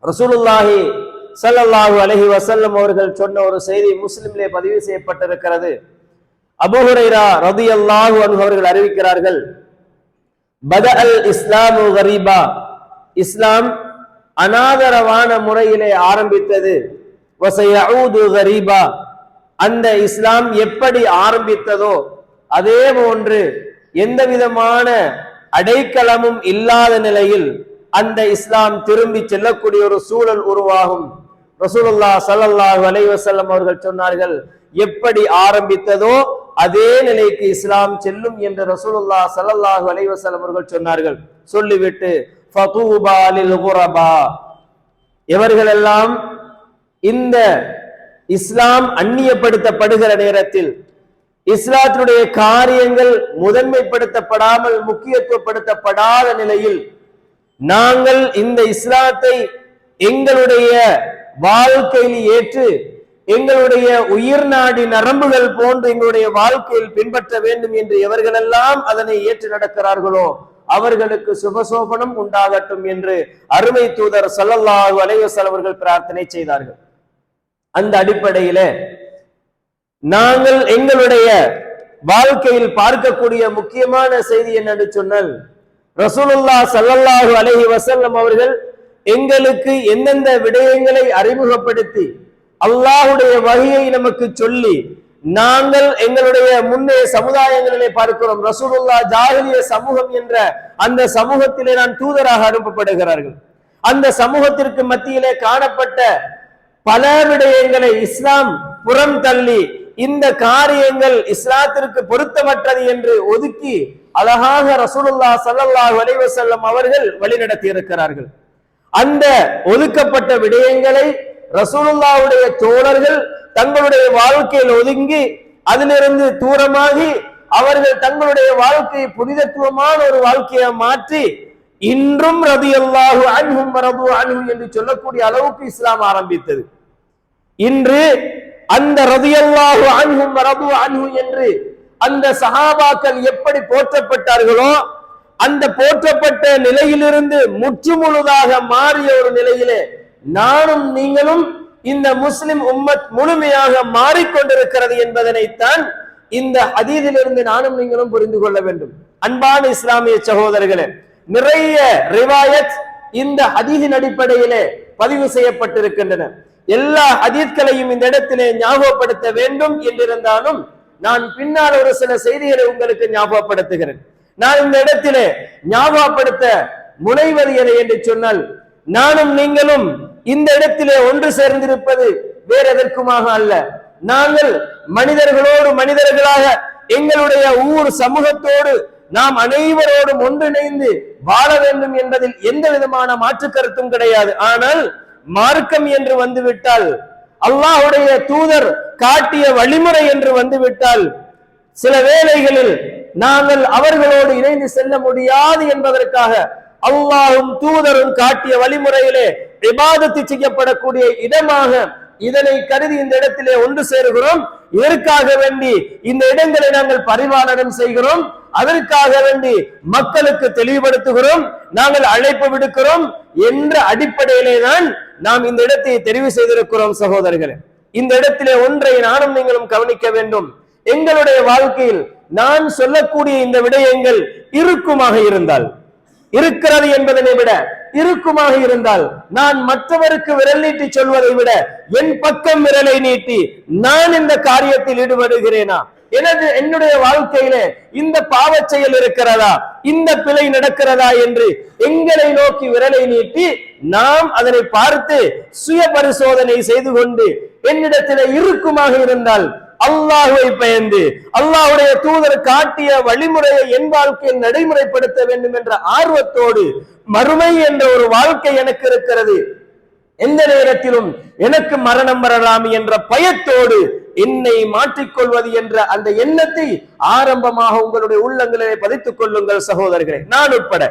ரசூலுல்லாஹி ஸல்லல்லாஹு அலைஹி வஸல்லம் அவர்கள் சொன்ன ஒரு செய்தி முஸ்லிமிலே பதிவு செய்யப்பட்டிருக்கிறது. அபூ ஹுரைரா ரலியல்லாஹு அன்ஹு அவர்கள் அறிவிக்கிறார்கள், பதஅல் இஸ்லாமு கரீபா, இஸ்லாம் அனாதரவான முறையிலே ஆரம்பித்தது. வஸயஊது கரீபா, அந்த இஸ்லாம் எப்படி ஆரம்பித்ததோ அதே போன்று எந்த விதமான அடைக்கலமும் இல்லாத நிலையில் அந்த இஸ்லாம் திரும்பி செல்லக்கூடிய ஒரு சூழல் உருவாகும். ரசூலுல்லாஹ் ஸல்லல்லாஹு அலைஹி வஸல்லம் அவர்கள் சொன்னார்கள், எப்படி ஆரம்பித்ததோ அதே நிலைக்கு இஸ்லாம் செல்லும் என்று ரசூலுல்லாஹ் ஸல்லல்லாஹு அலைஹி வஸல்லம் அவர்கள் சொன்னார்கள். சொல்லிவிட்டு ஃபதூபா லில் குரபா, எவர்களெல்லாம் இந்த இஸ்லாம் அந்நியப்படுத்தப்படுகிற நேரத்தில் இஸ்லாத்தினுடைய காரியங்கள் முதன்மைப்படுத்தப்படாமல் முக்கியத்துவப்படுத்தப்படாத நிலையில் நாங்கள் இந்த இஸ்லாத்தை எங்களுடைய வாழ்க்கையில் ஏற்று எங்களுடைய உயிர் நாடி நரம்புகள் போன்று எங்களுடைய வாழ்க்கையில் பின்பற்ற வேண்டும் என்று எவர்களெல்லாம் அதனை ஏற்று நடக்கிறார்களோ அவர்களுக்கு சுபசோபனம் உண்டாகட்டும் என்று அருமை தூதர் ஸல்லல்லாஹு அலைஹி வஸல்லம் அவர்கள் பிரார்த்தனை செய்தார்கள். அந்த அடிப்படையில நாங்கள் எங்களுடைய வாழ்க்கையில் பார்க்கக்கூடிய முக்கியமான செய்தி என்னன்னு சொன்னால், ரசூலுல்லாஹ் ஸல்லல்லாஹு அலைஹி வஸல்லம் அவர்கள் எங்களுக்கு எந்தெந்த விடயங்களை அறிமுகப்படுத்தி அல்லாஹ்வுடைய வஹியை நமக்கு சொல்லி நாங்கள் எங்களுடைய முன்னே சமுதாயங்களிலே பார்க்கிறோம். ரசூலுல்லாஹ் ஜாஹிலிய சமூகம் என்ற அந்த சமூகத்திலே நான் தூதராக அனுப்பப்படுகிறார்கள். அந்த சமூகத்திற்கு மத்தியிலே காணப்பட்ட பல விடயங்களை இஸ்லாம் புறம் தள்ளி இந்த காரியங்கள் இஸ்லாத்திற்கு பொருத்தமற்றது என்று ஒதுக்கி அழகாக ரசூலுல்லாஹ் ஸல்லல்லாஹு அலைஹி வஸல்லம் அவர்கள் வழிநடத்தி இருக்கிறார்கள். அந்த ஒதுக்கப்பட்ட விடயங்களை ரசூலுல்லாஹ்வுடைய தோழர்கள் தங்களுடைய வாழ்க்கையில் ஒதுங்கி அதிலிருந்து தூரமாகி அவர்கள் தங்களுடைய வாழ்க்கையை புனிதத்துவமான ஒரு வாழ்க்கையை மாற்றி இன்றும் ரலியல்லாஹு அன்ஹும் வரது அன்ஹு என்று சொல்லக்கூடிய அளவுக்கு இஸ்லாம் ஆரம்பித்தது. இன்று அந்த ரலியல்லாஹு அன்ஹும் வரது அன்ஹு என்று அந்த சஹாபாக்கள் எப்படி போற்றப்பட்டார்களோ அந்த போற்றப்பட்ட நிலையிலிருந்து முற்றுமுழுதாக மாறிய ஒரு நிலையிலே நானும் நீங்களும் இந்த முஸ்லிம் உம்மத் முழுமையாக மாறிக்கொண்டிருக்கிறது என்பதனைத்தான் இந்த ஹதீஸிலிருந்து நானும் நீங்களும் புரிந்து கொள்ள வேண்டும். அன்பான இஸ்லாமிய சகோதரர்களே, நிறைய ரிவாயத் இந்த ஹதீஸின் அடிப்படையிலே பதிவு செய்யப்பட்டிருக்கின்றன. எல்லா ஹதீஸ்களையும் இந்த இடத்திலே ஞாபகப்படுத்த வேண்டும் என்றிருந்தாலும் நான் பின்னால் ஒரு சில செய்திகளை உங்களுக்கு ஞாபகப்படுத்துகிறேன். நான் இந்த இடத்திலே ஞாபகப்படுத்த முனைவது எதை என்று சொன்னால், நானும் நீங்களும் இந்த இடத்திலே ஒன்று சேர்ந்திருப்பது வேற எதற்குமாக அல்ல. நாங்கள் மனிதர்களோடு மனிதர்களாக எங்களுடைய ஊர் சமூகத்தோடு நாம் அனைவரோடும் ஒன்றிணைந்து வாழ வேண்டும் என்பதில் எந்த விதமான மாற்று கருத்தும் கிடையாது. ஆனால் மார்க்கம் என்று வந்துவிட்டால், அல்லாஹ்வுடைய தூதர் காட்டிய வழிமுறை என்று வந்துவிட்டால், சில வேளைகளில் நாங்கள் அவர்களோடு இணைந்து செல்ல முடியாது என்பதற்காக அல்லாஹ்வும் தூதரும் காட்டிய வழிமுறையிலே இபாதத்து செய்யப்படக்கூடிய இடமாக இதனை கருதி இந்த இடத்திலே ஒன்று சேருகிறோம். இதற்காக வேண்டி இந்த இடங்களை நாங்கள் பரிபாலனம் செய்கிறோம். அதற்காக வேண்டி மக்களுக்கு தெளிவுபடுத்துகிறோம், நாங்கள் அழைப்பு விடுக்கிறோம் என்ற அடிப்படையிலே தான் நாம் இந்த இடத்தை தெரிவு செய்திருக்கிறோம். சகோதரர்களே, இந்த இடத்திலே ஒன்றை நானும் நீங்களும் கவனிக்க வேண்டும். எங்களுடைய வாழ்க்கையில் நான் சொல்லக்கூடிய இந்த விடயங்கள் இருக்குமாக இருந்தால், இருக்கிறது என்பதனை விட இருக்குமாக இருந்தால், நான் மற்றவருக்கு விரல் நீட்டி சொல்வதை விட என் பக்கம் விரலை நீட்டி நான் இந்த காரியத்தில் ஈடுபடுகிறேனா, என்னுடைய வாழ்க்கையில இந்த பாவச் செயல் இருக்கிறதா, இந்த பிழை நடக்கிறதா என்று எங்களை நோக்கி விரலை நீட்டி நாம் அதனை பார்த்து சுய பரிசோதனை செய்து கொண்டு என்னிடத்தில் இருக்குமாக இருந்தால் அல்லாஹ்வை பயந்து அல்லாஹ்வுடைய தூதர் காட்டிய வழிமுறையை என் வாழ்க்கையில் நடைமுறைப்படுத்த வேண்டும் என்ற ஆர்வத்தோடு, மறுமை என்ற ஒரு வாழ்க்கை எனக்கு இருக்கிறது, எந்த நேரத்திலும் எனக்கு மரணம் வரலாம் என்ற பயத்தோடு என்னை மாற்றிக்கொள்வது என்ற அந்த எண்ணத்தை ஆரம்பமாக உங்களுடைய உள்ளங்களிலே பதித்துக் கொள்ளுங்கள் சகோதரர்களே, நான் உட்பட.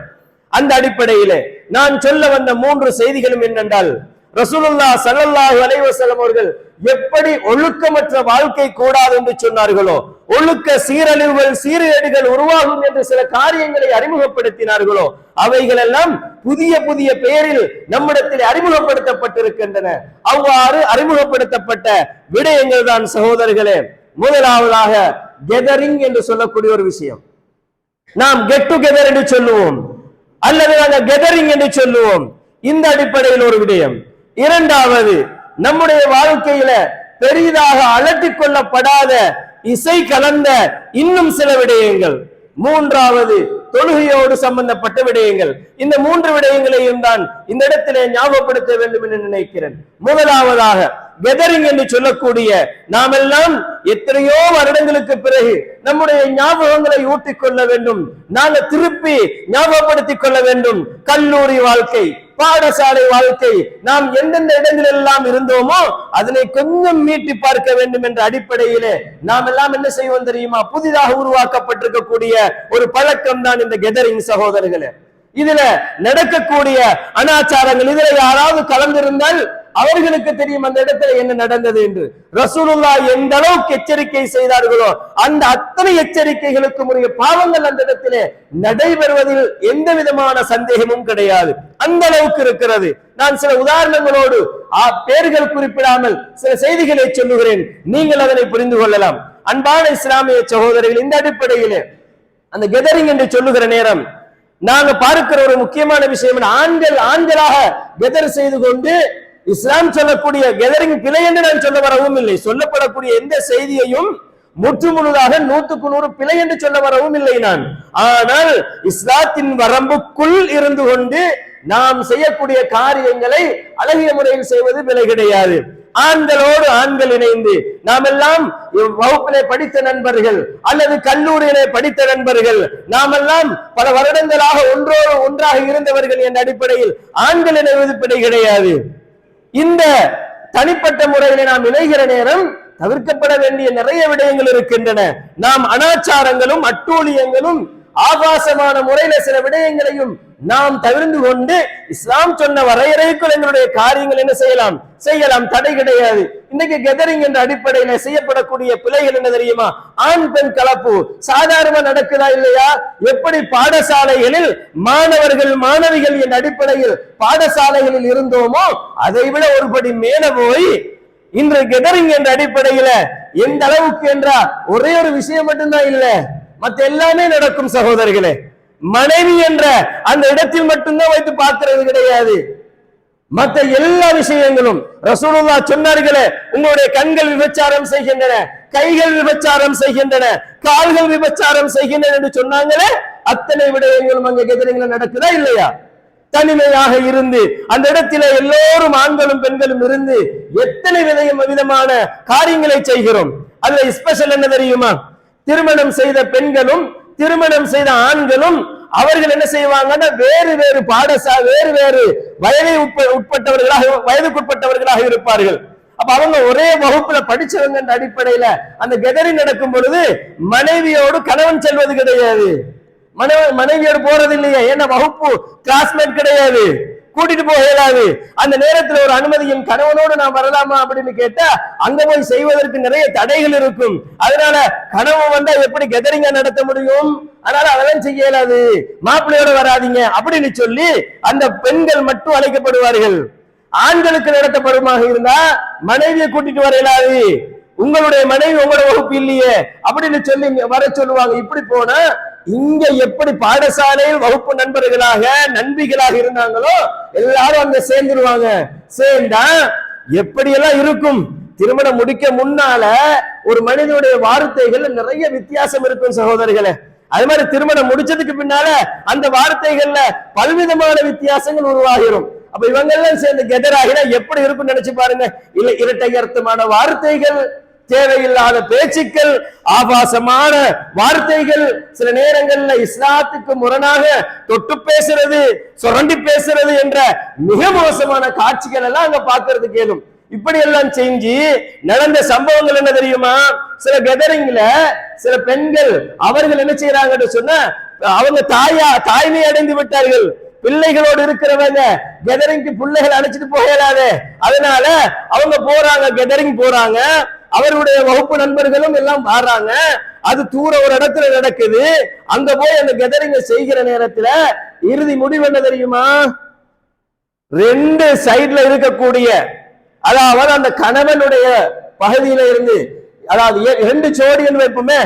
அந்த அடிப்படையிலே நான் சொல்ல வந்த 3 செய்திகளும் என்னென்றால், ரசூலுல்லாஹ் ஸல்லல்லாஹு அலைஹி வஸல்லம் அவர்கள் எப்படி ஒழுக்கமற்ற வாழ்க்கை கூடாது என்று சொன்னார்களோ, ஒழுக்க சீரழிவுகள் சீர்கேடுகள் உருவாகும் என்று சில காரியங்களை அறிமுகப்படுத்தினார்களோ, அவைகள் எல்லாம் புதிய புதிய பெயரில் நம்மிடத்தில் அறிமுகப்படுத்தப்பட்டிருக்கின்றன. அவ்வாறு அறிமுகப்படுத்தப்பட்ட விடயங்கள் தான் சகோதரர்களே, முதலாவதாக கெதரிங் என்று சொல்லக்கூடிய ஒரு விஷயம். நாம் கெட் டுகெதர் என்று சொல்லுவோம், அல்லது நாங்கள் கெதரிங் என்று சொல்லுவோம். இந்த அடிப்படையில் ஒரு விடயம். இரண்டாவது, நம்முடைய வாழ்க்கையில பெரிதாக அலட்டிக் கொள்ளப்படாத இசை கலந்த இன்னும் சில விடயங்கள். மூன்றாவது, தொழுகையோடு சம்பந்தப்பட்ட விடயங்கள். இந்த மூன்று விடயங்களையும் தான் இந்த இடத்திலே ஞாபகப்படுத்த வேண்டும் என்று நினைக்கிறேன். முதலாவதாக கெதரிங் என்று சொல்லக்கூடிய, நாம் எல்லாம் எத்தனையோ வருடங்களுக்கு பிறகு நம்முடைய ஞாபகங்களை ஊட்டிக் கொள்ள வேண்டும், நாங்கள் திருப்பி ஞாபகப்படுத்திக் கொள்ள வேண்டும். கல்லூரி வாழ்க்கை, பாடசாலை வாழ்க்கை, நாம் எந்தெந்த இடங்களில் எல்லாம் இருந்தோமோ அதனை கொஞ்சம் மீட்டி பார்க்க வேண்டும் என்ற அடிப்படையிலே நாம் எல்லாம் என்ன செய்வோம் தெரியுமா? புதிதாக உருவாக்கப்பட்டிருக்கக்கூடிய ஒரு பழக்கம் தான் இந்த கெதரிங் சகோதரர்களே. இதுல நடக்கக்கூடிய அனாச்சாரங்கள், இதுல யாராவது கலந்திருந்தால் அவர்களுக்கு தெரியும் அந்த இடத்துல என்ன நடந்தது என்று. ரசூலுல்லாஹ் எந்த அளவுக்கு எச்சரிக்கை செய்தார்களோ அந்த அத்தனை எச்சரிக்கைகளுக்கு உரிய பாவங்கள் அந்த இடத்திலே நடைபெறுவதில் எந்த விதமான சந்தேகமும் கிடையாது. அந்த அளவுக்கு இருக்கிறது. நான் சில உதாரணங்களோடு பெயர்கள் குறிப்பிடாமல் சில செய்திகளை சொல்லுகிறேன், நீங்கள் அதனை புரிந்து கொள்ளலாம். அன்பான இஸ்லாமிய சகோதரர்கள், இந்த அடிப்படையிலே அந்த கெதரிங் என்று சொல்லுகிற நேரம் நாங்க பார்க்கிற ஒரு முக்கியமான விஷயம், ஆண்களாக கெதர் செய்து கொண்டு இஸ்லாம் சொல்லக்கூடிய கெதரிங் பிழை என்று நான் சொல்ல வரவும் இல்லை. சொல்லப்படக்கூடிய எந்த செய்தியையும் முற்று முழுதாக 100% பிழை என்று சொல்ல வரவும் இல்லை நான். ஆனால் இஸ்லாத்தின் வரம்புக்குள் இருந்து கொண்டு நாம் செய்யக்கூடிய காரியங்களை அழகிய முறையில் செய்வது பிழை கிடையாது. ஆண்களோடு ஆண்கள் இணைந்து நாம் எல்லாம் வகுப்பிலே படித்த நண்பர்கள் அல்லது கல்லூரியிலே படித்த நண்பர்கள், நாம் எல்லாம் பல வருடங்களாக ஒன்றோடு ஒன்றாக இருந்தவர்கள் என்ற அடிப்படையில் ஆண்கள் இணைவது பிழை கிடையாது. இந்த தனிப்பட்ட முறையிலே நாம் இணைகிற நேரம் தவிர்க்கப்பட வேண்டிய நிறைய விடயங்கள் இருக்கின்றன. நாம் அனாச்சாரங்களும் அட்டூழியங்களும் ஆபாசமான முறையில சில விடயங்களையும் நாம் தவிர்த்து கொண்டு இஸ்லாம் சொன்ன வரையறைக்குள் எங்களுடைய காரியங்கள் என்ன செய்யலாம், தடை கிடையாது. இன்னைக்கு கெதரிங் என்ற அடிப்படையில செய்யப்படக்கூடிய பிழைகள் என்ன தெரியுமா? ஆண் பெண் கலப்பு சாதாரணமா நடக்குதா இல்லையா? எப்படி பாடசாலைகளில் மாணவர்கள் மாணவிகள் என்ற அடிப்படையில் பாடசாலைகளில் இருந்தோமோ அதை விட ஒருபடி மேல போய் இன்று கெதரிங் என்ற அடிப்படையில எந்த அளவுக்கு என்றா ஒரே ஒரு விஷயம் மட்டும்தான் இல்ல, மற்ற எல்லாமே நடக்கும் சகோதரர்களே. மனைவி என்ற அந்த இடத்தில் மட்டும்தான் வைத்து பார்க்கிறது கிடையாது, மற்ற எல்லா விஷயங்களும். ரசூலுல்லாஹ் சொன்னார்களே, உங்களுடைய கண்கள் விபச்சாரம் செய்கின்றன, கைகள் விபச்சாரம் செய்கின்றன, கால்கள் விபச்சாரம் செய்கின்றன என்று சொன்னாங்களே, அத்தனை விடயங்களும் அங்க கெதரிங்ல நடக்குதா இல்லையா? தனிமையாக இருந்து அந்த இடத்திலே எல்லோரும் ஆண்களும் பெண்களும் இருந்து எத்தனை விதமான காரியங்களை செய்கிறோம். அதுல ஸ்பெஷல் என்ன தெரியுமா? திருமணம் செய்த பெண்களும் திருமணம் செய்த ஆண்களும் அவர்கள் என்ன செய்வாங்கன்னா வேறு வேறு வேறு வேறு வயதுக்குட்பட்டவர்களாக இருப்பார்கள். அப்ப அவங்க ஒரே வகுப்புல படிச்சவங்க என்ற அடிப்படையில அந்த கெதரிங் நடக்கும் பொழுது மனைவியோடு கணவன் செல்வது கிடையாது, மனைவியோடு போறது இல்லையா? ஏன்னா வகுப்பு கிளாஸ்மேட் கிடையாது, கூட்டிட்டு போக இயலாது. அந்த நேரத்தில் ஒரு அனுமதியின் கணவனோடு நான் வரலாமா அப்படின்னு கேட்டா அங்க போய் செய்வதற்கு நிறைய தடைகள் இருக்கும். அதனால கணவன் வந்தா எப்படி கெதரிங்க நடத்த முடியும்? அதனால அதெல்லாம் செய்ய இயலாது, மாப்பிள்ளையோட வராதிங்க அப்படின்னு சொல்லி அந்த பெண்கள் மட்டும் அழைக்கப்படுவார்கள். ஆண்களுக்கு நடத்தப்படுமாக இருந்தா மனைவியை கூட்டிட்டு வர இயலாது, உங்களுடைய மனைவி உங்களோட வகுப்பு இல்லையே அப்படின்னு சொல்லி வர சொல்லுவாங்க. இப்படி போனா இங்க எப்படி பாடசாலையில் வகுப்பு நண்பர்களாக நண்பிகளாக இருந்தாங்களோ எல்லாரும் அங்க சேர்ந்துருவாங்க. சேர்ந்தா எப்படியெல்லாம் இருக்கும்? திருமணம் முடிக்க முன்னால ஒரு மனிதனுடைய வார்த்தைகள் நிறைய வித்தியாசம் இருக்கும் சகோதரிகளே. அது மாதிரி திருமணம் முடிச்சதுக்கு பின்னால அந்த வார்த்தைகள்ல பல்விதமான வித்தியாசங்கள் உருவாகிரும். அப்ப இவங்க எல்லாம் சேர்ந்து கெதராகினா எப்படி இருக்கும்னு நினைச்சு பாருங்க. இல்ல இரட்டை அர்த்தமான வார்த்தைகள், தேவையில்லாத பேச்சுக்கள், ஆபாசமான வார்த்தைகள், சில நேரங்கள்ல இஸ்லாத்துக்கு முரணாக தொட்டு பேசுறது, சுரண்டி பேசுறது என்ற மிக மோசமான காட்சிகள் எல்லாம் அங்க பாக்குறதுக்கு ஏதும். இப்படி எல்லாம் செஞ்சு நடந்த சம்பவங்கள் என்ன தெரியுமா? சில கெதரிங்ல சில பெண்கள் அவர்கள் என்ன செய்யறாங்கன்னு சொன்னா அவங்க தாய்மை அடைந்து விட்டார்கள், பிள்ளைகளோடு இருக்கிறவங்க கெதரிங்க்கு பிள்ளைகள் அழைச்சிட்டு போகலாது. அதனால அவங்க போறாங்க, கெதரிங் போறாங்க, அவருடைய வகுப்பு நண்பர்களும் எல்லாம் வர்றாங்க. அது தூர ஒரு இடத்துல நடக்குது. அங்க போய் அந்த கெதரிங்க செய்கிற நேரத்துல இறுதி முடிவு என்ன தெரியுமா? ரெண்டு சைட்ல இருக்கக்கூடிய, அதாவது அந்த கணவனுடைய பகுதியில இருந்து, அதாவது ரெண்டு சோடி என்று வைப்போமே,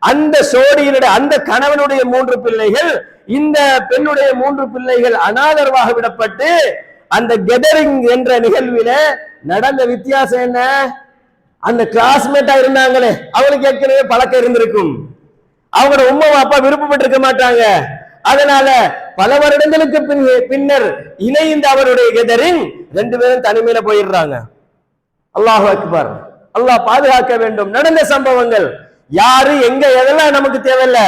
அந்த சோடியினுடைய அந்த கணவனுடைய 3 பிள்ளைகள், இந்த பெண்ணுடைய 3 பிள்ளைகள் அனாதரவாக விடப்பட்டு அந்த கெதரிங் என்ற நிகழ்வில நடந்த வித்தியாசம் என்ன? அந்த கிளாஸ்மேட்டா இருந்தாங்களே அவங்களுக்கு ஏற்கனவே பழக்கம் இருந்திருக்கும். அவங்களோட உம்மா அப்பா விருப்பப்பட்டிருக்க மாட்டாங்க. அதனால பல வருடங்களுக்கு பின்னர் இணைந்த அவருடைய கெதரிங் 2 பேரும் தனிமையில போயிடுறாங்க. அல்லாஹு அக்பர். அல்லாஹ் பாதுகாக்க வேண்டும். நடந்த சம்பவங்கள் யாரு எங்க எதெல்லாம் நமக்கு தேவையில்லை.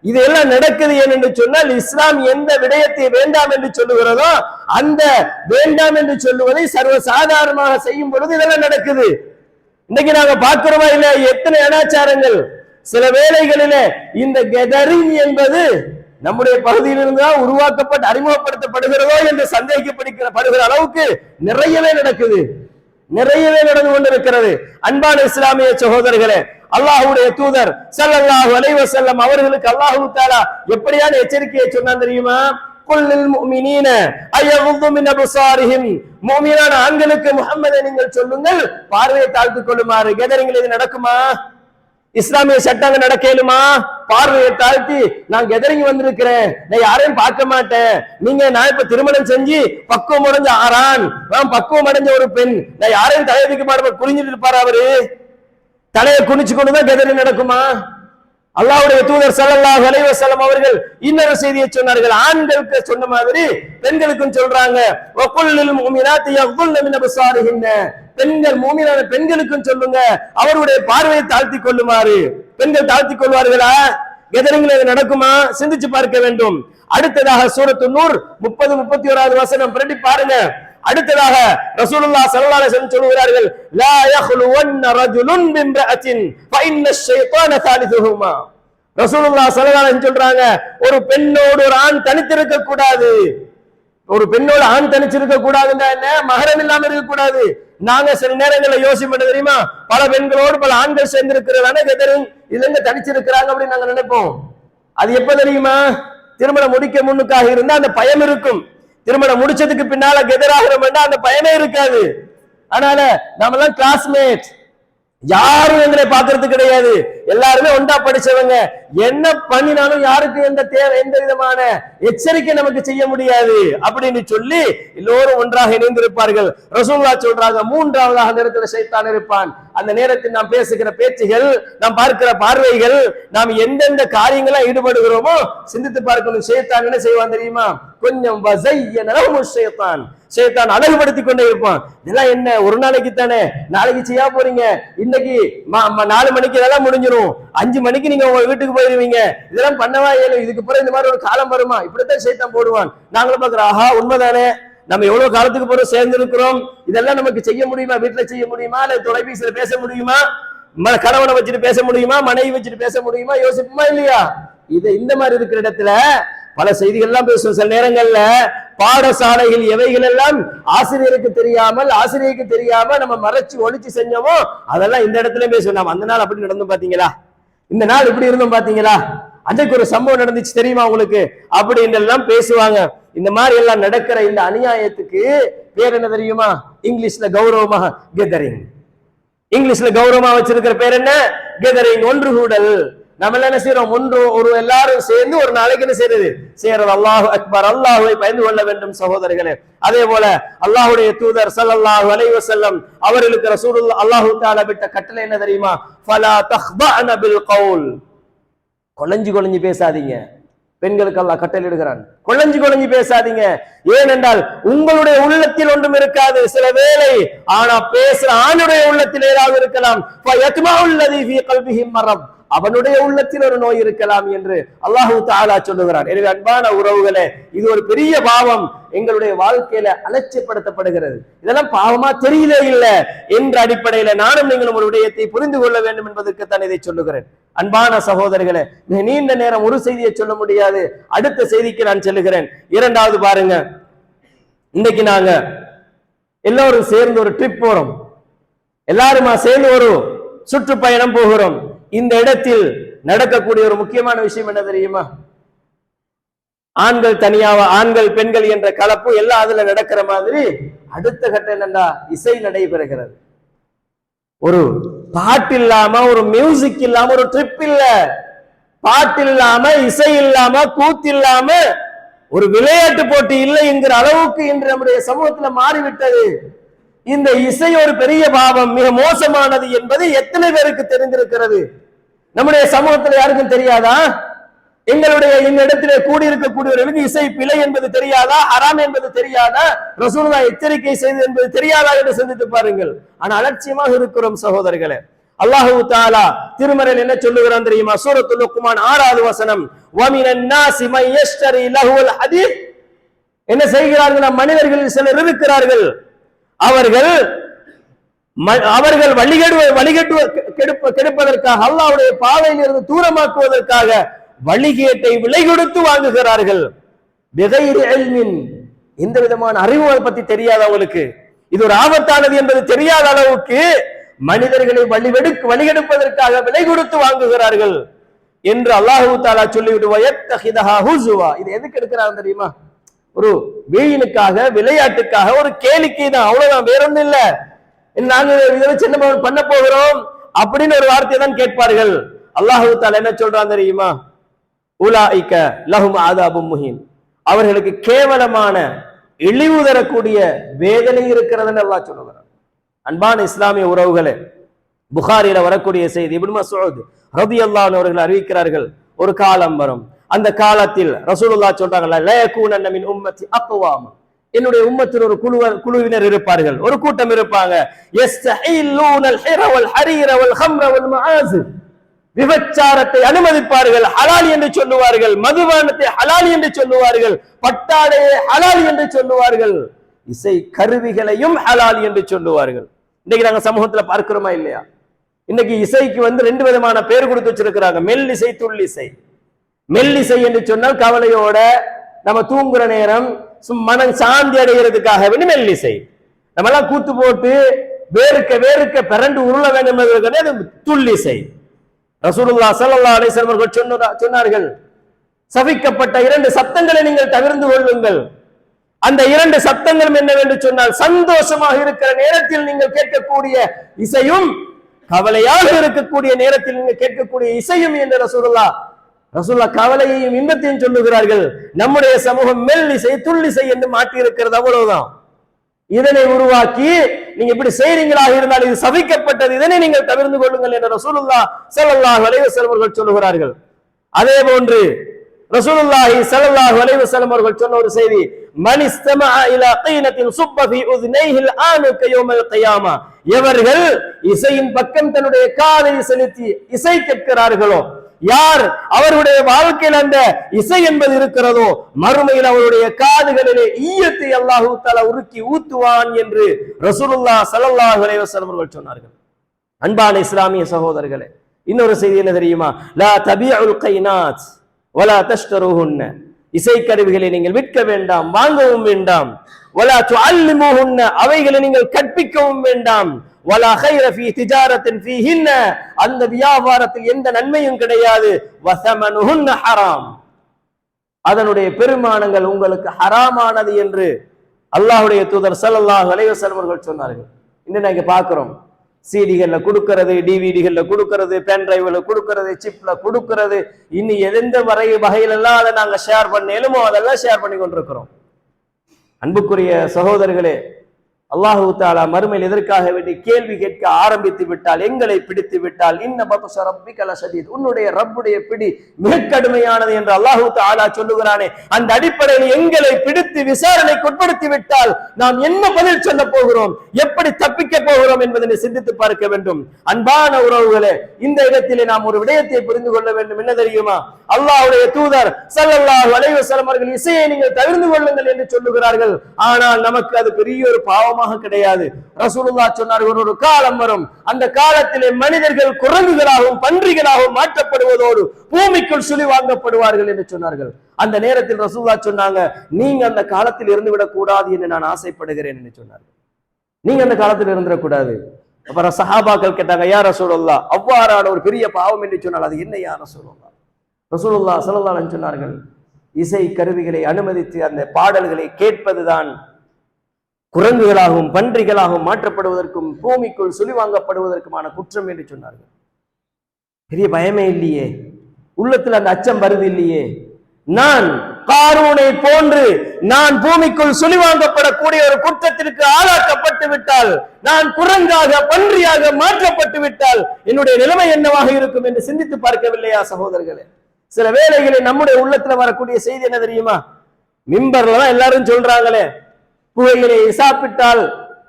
இதெல்லாம் நடக்குது என்று சொன்னால் இஸ்லாம் எந்த விடயத்தை வேண்டாம் என்று சொல்லுகிறதோ அந்த வேண்டாம் என்று சொல்லுவதை சர்வசாதாரணமாக செய்யும் பொழுது இதெல்லாம் நடக்குது. இன்னைக்கு நாங்க பார்க்கிறோமா இல்ல எத்தனை அனாச்சாரங்கள். சில வேளைகளிலே இந்த கெதரிங் என்பது நம்முடைய பகுதியிலிருந்து தான் உருவாக்கப்பட்டு அறிமுகப்படுத்தப்படுகிறதோ என்று சந்தேகிக்கப்படுகிற அளவுக்கு நிறையவே நடக்குது, நிறையவே நடந்து கொண்டிருக்கிறது. அன்பான இஸ்லாமிய சகோதரர்களே, அல்லாஹ்வுடைய தூதர் ஸல்லல்லாஹு அலைஹி வஸல்லம் அவர்களுக்கு அல்லாஹ் தஆலா எப்படியான எச்சரிக்கையை சொன்னான் தெரியுமா? குல்லில் முஃமினீன அயகுது மின் அப்சாரிஹிம், முஃமினான ஆண்களுக்கு முஹம்மதே நீங்கள் சொல்லுங்கள் பார்வையை தாழ்த்திக் கொள்ளுமாறு. கெதரிங்ல இது நடக்குமா? இஸ்லாமிய சட்டங்கள் நடக்கலுமா? பார்வையை தாழ்த்தி நான் கெதரிங் வந்திருக்கிறேன், நான் யாரையும் பார்க்க மாட்டேன், நீங்க நான் இப்ப திருமணம் செஞ்சு பக்குவம் அடைஞ்ச ஆறான், நான் பக்குவம் அடைஞ்ச ஒரு பெண், நான் யாரையும் தலையை வைக்க மாட்டேன் புரிஞ்சுட்டு இருப்பாரு அவரு? தலையை குனிச்சு கொண்டுதான் கெதரிங் நடக்குமா? அல்லாஹ்வுடைய தூதர் ஸல்லல்லாஹு அலைஹி வஸல்லம் அவர்கள் இன்னொரு செய்தியை சொன்னார்கள். ஆண்களுக்கு சொன்ன மாதிரி பெண்களுக்கும் சொல்றாங்க, வகுல்லில் முஃமினாத்தி யகுல்ன மின் அப்சாரிஹின்ன, பெண்கள் மூமினான பெண்களுக்கும் சொல்லுங்க அவருடைய பார்வையை தாழ்த்தி கொள்ளுமாறு. பெண்கள் தாழ்த்தி கொள்வார்களா? கெதரிங்ல இது நடக்குமா? சிந்திச்சு பார்க்க வேண்டும். அடுத்ததாக சூரத்து நூர் 30-31வது வசனம் பிரட்டி பாருங்க. அடுத்ததாக ரசூலுல்லாஹ் ஸல்லல்லாஹு அலைஹி வஸல்லம் சொல்கிறார்கள், லா யஹ்லுவன்ன ரஜுலுன் பிம்ரஅத்தின் ஃபஇன்ன ஷைத்தான தாலிதுஹுமா. ரசூலுல்லாஹ் ஸல்லல்லாஹு அலைஹி வஸல்லம் சொல்றாங்க, ஒரு பெண்ணோடு ஒரு ஆண் தனித்திருக்க கூடாது. ஒரு பெண்ணோடு ஆண் தனிச்சிருக்க கூடாதுன்னா என்ன? மஹரம் இல்லாம இருக்க கூடாது. நாங்க சில நேரங்களில் யோசிப்பது தெரியுமா, பல பெண்களோடு பல ஆண்கள் சேர்ந்திருக்கிறதான கெதரிங், இதுல தனிச்சிருக்கிறாங்க அப்படின்னு நாங்க நினைப்போம். அது எப்ப தெரியுமா? திருமணம் முடிக்க முன்னுக்காக இருந்தா அந்த பயம் இருக்கும். திருமணம் முடிச்சதுக்கு பின்னால கெதராகிறோம் அந்த பயமே இருக்காது. அதனால நாம எல்லாம் கிளாஸ்மேட், யாரும் எங்களை பாக்குறது கிடையாது, எல்லாருமே ஒன்றா படிச்சவங்க, என்ன பண்ணினாலும் யாருக்கு எந்த விதமான எச்சரிக்கை நமக்கு செய்ய முடியாது அப்படின்னு சொல்லி எல்லோரும் ஒன்றாக இணைந்திருப்பார்கள். ரசூலுல்லாஹ் சொல்றாங்க, 3வது நேரத்தில் ஷைத்தான் இருப்பான். அந்த நேரத்தில் நாம் பேசுகிற பேச்சுகள், நாம் பார்க்கிற பார்வைகள், நாம் எந்தெந்த காரியங்களா ஈடுபடுகிறோமோ சிந்தித்து பார்க்கணும். ஷைத்தான் என்ன செய்வான் தெரியுமா? கொஞ்சம் ஷைத்தான் அழகுபடுத்தி கொண்டே இருப்பான். இதெல்லாம் என்ன, ஒரு நாளைக்கு தானே, நாளைக்கு செய்ய போறீங்க, இன்னைக்கு 4 மணிக்கு இதெல்லாம் முடிஞ்சிடும், 5 மணிக்கு நீங்க உங்க வீட்டுக்கு போயிருவீங்க, இதெல்லாம் பண்ணவா இயலும், இதுக்கு பிறகு இந்த மாதிரி ஒரு காலம் வருமா? இப்படித்தான் ஷைத்தான் போடுவான். நாங்களும் பாக்குறோம், ஆஹா உண்மைதானே, நம்ம எவ்வளவு காலத்துக்கு போறோம் சேர்ந்து இருக்கிறோம், இதெல்லாம் நமக்கு செய்ய முடியுமா? வீட்டுல செய்ய முடியுமா? இல்ல தொலைபேசியில பேச முடியுமா? கணவனை வச்சுட்டு பேச முடியுமா? மனைவி வச்சுட்டு பேச முடியுமா? யோசிப்புமா இல்லையா? இது இந்த மாதிரி இருக்கிற இடத்துல பல செய்திகள் எல்லாம் பேசுவோம். சில நேரங்கள்ல பாடசாலைகள் எவைகள் எல்லாம் ஆசிரியருக்கு தெரியாமல், ஆசிரியருக்கு தெரியாம நம்ம மறைச்சு ஒளிச்சு செஞ்சோமோ அதெல்லாம் இந்த இடத்துல பேசுவோம். நாம் அந்த நாள் அப்படி நடந்தோம் பாத்தீங்களா, இந்த நாள் இப்படி இருந்தோம் பாத்தீங்களா, அன்றைக்கு ஒரு சம்பவம் நடந்துச்சு தெரியுமா உங்களுக்கு, அப்படின்னு எல்லாம் பேசுவாங்க. இந்த மாதிரி எல்லாம் நடக்கிற இந்த அநியாயத்துக்கு பேர் என்ன தெரியுமா? இங்கிலீஷ்ல கௌரவமாக கெதரிங். இங்கிலீஷ்ல கௌரவமா வச்சிருக்கிற பேர் என்ன? கெதரிங், ஒன்று கூடல். நம்ம என்ன செய்யறோம்? ஒரு எல்லாரும் சேர்ந்து ஒரு நாளைக்கு என்ன செய்யறது? செய்யறது. அல்லாஹு அக்பர். அல்லாஹ்வை பயந்து கொள்ள வேண்டும் சகோதரர்களே. அதே போல அல்லாஹ்வுடைய தூதர் ஸல்லல்லாஹு அலைஹி வஸல்லம் அவர்களுக்கு ரசூலுல்லாஹ் அல்லாஹ் தஆலா விட்ட கட்டளை என்ன தெரியுமா? ஃபலா தக்பஅன பில் கவுல், கொளஞ்சி பேசாதீங்க. பெண்களுக்கு அல்லாஹ் கட்டளை இடுகிறான், கொளஞ்சி பேசாதீங்க. ஏனென்றால் உங்களுடைய உள்ளத்தில் ஒன்றும் இருக்காது சில வேளை, ஆனா பேசுற ஆணுடைய உள்ளத்தில் ஏதாவது இருக்கலாம். ஃபயத்மஉல்லதி ஃபீ கல்பிஹி மரத், அவனுடைய உள்ளத்தில் ஒரு நோய் இருக்கலாம் என்று அல்லாஹு தஆலா சொல்லுகிறான். எனவே அன்பான உறவுகளே, இது ஒரு பெரிய பாவம் எங்களுடைய வாழ்க்கையில அலட்சியப்படுத்தப்படுகிறது. இதெல்லாம் பாவமா தெரியலே இல்லை என்ற அடிப்படையில நானும் நீங்களும் ஒரு விடயத்தை புரிந்து கொள்ள வேண்டும் என்பதற்கு தான் இதை சொல்லுகிறேன். அன்பான சகோதரர்களே, மிக நீண்ட நேரம் ஒரு செய்தியை சொல்ல முடியாது, அடுத்த செய்திக்கு நான் செல்லுகிறேன். இரண்டாவது பாருங்க, இன்னைக்கு நாங்க எல்லாரும் சேர்ந்து ஒரு ட்ரிப் போறோம், எல்லாருமா சேர்ந்து ஒரு சுற்றுப்பயணம் போகிறோம். இந்த இடத்தில் நடக்கக்கூடிய ஒரு முக்கியமான விஷயம் என்ன தெரியுமா? ஆண்கள் தனியாக, ஆண்கள் பெண்கள் என்ற கலப்பு எல்லாம் அதுல நடக்கிற மாதிரி அடுத்த கட்டம் என்னன்னா இசை நடைபெறுகிறது. ஒரு பாட்டு இல்லாம, ஒரு மியூசிக் இல்லாம ஒரு ட்ரிப் இல்ல, பாட்டு இல்லாம, இசை இல்லாம, கூத்து இல்லாம ஒரு விளையாட்டு போட்டி இல்லை என்கிற அளவுக்கு இன்று நம்முடைய சமூகத்துல மாறிவிட்டது. இந்த இசை ஒரு பெரிய பாவம், மிக மோசமானது என்பது எத்தனை பேருக்கு தெரிந்திருக்கிறது? நம்முடைய சமூகத்தில் யாருக்கும் தெரியாதா? எங்களுடைய இந்த இடத்திலே கூடியிருக்கக்கூடியவர்களுக்கு இசை பிழை என்பது தெரியாதா? ஹராம் என்பது தெரியாதா? ரசூலுல்லாஹ் எச்சரிக்கை செய்தது என்பது தெரியாதா என்று சிந்தித்து பாருங்கள். ஆனா அலட்சியமாக இருக்கிறோம் சகோதரர்களே. அல்லாஹு தஆலா திருமறையில் என்ன சொல்லுகிறான் தெரியுமா? சூரத்துல் லுக்மான் 6வது வசனம், வமினன் நாஸி மை யஷ்தரி லஹுல் ஹதீஸ். என்ன செய்கிறார்கள்? மனிதர்களில் சிலர் இருக்கிறார்கள், அவர்கள் கெடுப்பதற்காக, அல்லாஹ்வுடைய பாதையில் இருந்து தூரமாக்குவதற்காக வழிகேட்டை விலை கொடுத்து வாங்குகிறார்கள். பிகைரி இல்மின், எந்த விதமான அறிவு பத்தி தெரியாத அவங்களுக்கு இது ஒரு ஆபத்தானது என்பது தெரியாத அளவுக்கு மனிதர்களை வழிகெடுப்பதற்காக விலை கொடுத்து வாங்குகிறார்கள் என்று அல்லாஹு தஆலா சொல்லிவிட்டு வயத்தஹிதஹா ஹுஸுவா. இது எதுக்கு எடுக்கிறாங்க தெரியுமா? ஒரு வீணுக்காக, விளையாட்டுக்காக, ஒரு கேளிக்கை தான், அவ்வளவுதான், வேற ஒன்றும் இல்ல. நாங்க இதெல்லாம் சின்ன பண்ண போகிறோம் அப்படின்னு ஒரு வார்த்தையை தான் கேட்பார்கள். அல்லாஹு தஆலா என்ன சொல்றான் தெரியுமா? உலாயிக லஹும் அஸாபும் முஹீன், அவர்களுக்கு கேவலமான இழிவு தரக்கூடிய வேதனை இருக்கிறதுன்னு அல்லாஹ் சொல்லுகிறான். அன்பான இஸ்லாமிய உறவுகளே, புகாரில வரக்கூடிய செய்தி, இப்னு மஸ்ஊத் ரலியல்லாஹு அன்ஹு அவர்கள் அறிவிக்கிறார்கள், ஒரு காலம் வரும், அந்த காலத்தில் ரசூலுல்லாஹ் சொல்றாங்க, லா யகூனன்ன மின் உம்மத்தி அக்வாம், என்னுடைய உம்மத்தில் ஒரு குழுவினர் இருப்பார்கள், ஒரு கூட்டம் இருப்பாங்க, யஸ்தஹில்லூனல் ஹிர வல் ஹரீர வல் ஹம்ர வல் மஆசிப், விபச்சாரத்தை அனுமதிப்பார்கள், ஹலால் என்று சொல்லுவார்கள், மதுபானத்தை ஹலால் என்று சொல்லுவார்கள், பட்டாடையை ஹலால் என்று சொல்லுவார்கள், இசை கருவிகளையும் ஹலால் என்று சொல்லுவார்கள். இன்னைக்கு நாங்க சமூகத்துல பார்க்கிறோமா இல்லையா? இன்னைக்கு இசைக்கு ரெண்டு விதமான பேர் கொடுத்து வச்சிருக்கிறாங்க, மெல்லிசை, துள்ளிசை. மெல்லிசை என்று சொன்னால் கவலையோட நம்ம தூங்குற நேரம் மனம் சாந்தி அடைகிறதுக்காக வேண்டி மெல்லிசை. நம்ம எல்லாம் கூத்து போட்டு வேறுக்க பிறண்டு உருள வேண்டும் என்பதற்கு துள்ளிசை. ரசூலுல்லாஹ் ஸல்லல்லாஹு அலைஹி வஸல்லம் அவர்கள் சொன்னார்கள், சபிக்கப்பட்ட 2 சத்தங்களை நீங்கள் தவிர்த்து கொள்ளுங்கள். அந்த 2 சத்தங்களும் என்னவென்று சொன்னால், சந்தோஷமாக இருக்கிற நேரத்தில் நீங்கள் கேட்கக்கூடிய இசையும், கவலையாக இருக்கக்கூடிய நேரத்தில் நீங்கள் கேட்கக்கூடிய இசையும் என்று ரசூலுல்லாஹ் கவலையையும் இன்பத்தையும் சொல்லுகிறார்கள். நம்முடைய சமூகம் மெல்லிசை, துள்ளிசை என்று மாற்றி இருக்கிறது, அவ்வளவுதான். இதனை உருவாக்கி நீங்க இப்படி செய்றீங்களாக இருந்தால் இது சபிக்கப்பட்டது, இதனை நீங்கள் தவிர்த்து கொள்ளுங்கள் என்று ரசூலுல்லாஹ் ஸல்லல்லாஹு அலைஹி வஸல்லம் அவர்கள் சொல்லுகிறார்கள். அதே போன்று ரசூலுல்லாஹி ஸல்லல்லாஹு அலைஹி வஸல்லம் அவர்கள் சொன்ன ஒரு செய்தி, மன் இஸ்தமஅ இலா கீனத்தின் சுப்ப ஃபீ உذنைஹில் ஆனுக யௌமல் கியாமா, எவர்கள் இசையின் பக்கம் தன்னுடைய காதை செலுத்தி இசை கேட்கிறார்களோ, யார் அவருடைய வாழ்க்கையில் அந்த இசை என்பது இருக்கிறதோ, மறுமையில் அவருடைய காதுகளிலே ஈயத்தை அல்லாஹு தஆலா உருக்கி ஊத்துவான் என்று ரசூலுல்லாஹ் ஸல்லல்லாஹு அலைஹி வஸல்லம் அவர்கள் சொன்னார்கள். அன்பான இஸ்லாமிய சகோதரர்களே, இன்னொரு செய்தி என்ன தெரியுமா? லா தபீஉல் கைனாத் வலா தஷ்தருஹுன்ன, இசை கருவிகளை நீங்கள் விற்க வேண்டாம், வாங்கவும் வேண்டாம். வலா துஅல்லிமுஹுன்ன, அவைகளை நீங்கள் கற்பிக்கவும் வேண்டாம். வலா கைர ஃபீ திஜாரத்தின் ஃபீஹின்ன, அந்த வியாபாரத்தில் எந்த நன்மையும் கிடையாது. வஸமனுஹுன்ன ஹராம், அதனுடைய பெருமானங்கள் உங்களுக்கு ஹராமானது என்று அல்லாஹ்வுடைய தூதர் ஸல்லல்லாஹு அலைஹி வஸல்லம் அவர்கள் சொன்னார்கள். இன்னும் நாங்க பார்க்கிறோம், சிடிகள்ல கொடுக்கிறது, டிவிடிகள்ல கொடுக்கிறது, பென் டிரைவ்ல கொடுக்கிறது, சிப்ல கொடுக்கிறது, இன்னும் எந்த வகையிலெல்லாம் அதை நாங்க ஷேர் பண்ணலுமோ அதெல்லாம் ஷேர் பண்ணி கொண்டிருக்கிறோம். அன்புக்குரிய சகோதரர்களே, அல்லாஹு தஆலா மறுமையில் எதற்காக வேண்டி கேள்வி கேட்க ஆரம்பித்து விட்டால், எங்களை பிடித்து விட்டால், இன்ன பத்ஷ ரப்பிக லஷதீத், உன்னுடைய ரப்புடைய பிடி மிக கடுமையானது என்று அல்லாஹு தஆலா சொல்லுகிறானே, அந்த அடிப்படையில் எங்களை பிடித்து விசாரணைக்கு உட்படுத்தி விட்டால் நாம் என்ன பதில் சொல்ல போகிறோம், எப்படி தப்பிக்க போகிறோம் என்பதை சிந்தித்து பார்க்க வேண்டும். அன்பான உறவுகளே, இந்த இடத்திலே நாம் ஒரு விடயத்தை புரிந்து கொள்ள வேண்டும். என்ன தெரியுமா? அல்லாஹ்வுடைய தூதர் ஸல்லல்லாஹு அலைஹி வஸல்லம் அவர்கள் இசையை நீங்கள் தவிர்த்து கொள்ளுங்கள் என்று சொல்லுகிறார்கள். ஆனால் நமக்கு அது பெரிய ஒரு பாவமாக கிடையாது. ரசூலுல்லாஹ் சொன்னார்கள், ஒரு காலம் வரும், அந்த காலத்திலே மனிதர்கள் குரங்குகளாகவும் பன்றிகளாகவும் மாற்றப்படுவதோடு பூமிக்குள் சுழி வாங்கப்படுவார்கள் என்று சொன்னார்கள். அந்த நேரத்தில் ரசூலுல்லாஹ் சொன்னாங்க, நீங்க அந்த காலத்தில் இருந்து விடக் கூடாது என்று நான் ஆசைப்படுகிறேன் என்று சொன்னார்கள். நீங்க அந்த காலத்தில் இருந்துடக்கூடாது. அப்புறம் சஹாபாக்கள் கேட்டாங்க, யா ரசூலுல்லாஹ், அவ்வாறான ஒரு பெரிய பாவம் என்று சொன்னால் அது என்ன யா ரசூலுல்லாஹ்? ரசூலுல்லாஹ் ஸல்லல்லாஹு அலைஹி சொன்னார்கள், இசை கருவிகளை அனுமதித்து அந்த பாடல்களை கேட்பதுதான் குரங்குகளாகவும் பன்றிகளாகவும் மாற்றப்படுவதற்கும் பூமிக்குள் சுழிவாங்கப்படுவதற்குமான குற்றம் என்று சொன்னார்கள். பெரிய பயமே இல்லையே, உள்ளத்தில் அந்த அச்சம் வருது இல்லையே? நான் காரூனை போன்று நான் பூமிக்குள் சுழிவாங்கப்படக்கூடிய ஒரு குற்றத்திற்கு ஆளாக்கப்பட்டு விட்டால், நான் குரங்காக பன்றியாக மாற்றப்பட்டு விட்டால் என்னுடைய நிலைமை என்னவாக இருக்கும் என்று சிந்தித்து பார்க்கவில்லையா சகோதரர்களே? சில வேளைகளில் நம்முடைய உள்ளத்துல வரக்கூடிய செய்தி என்ன தெரியுமா? மிம்பர்ல தான் எல்லாரும் சொல்றாங்களே, புகையிலை சாப்பிட்டால்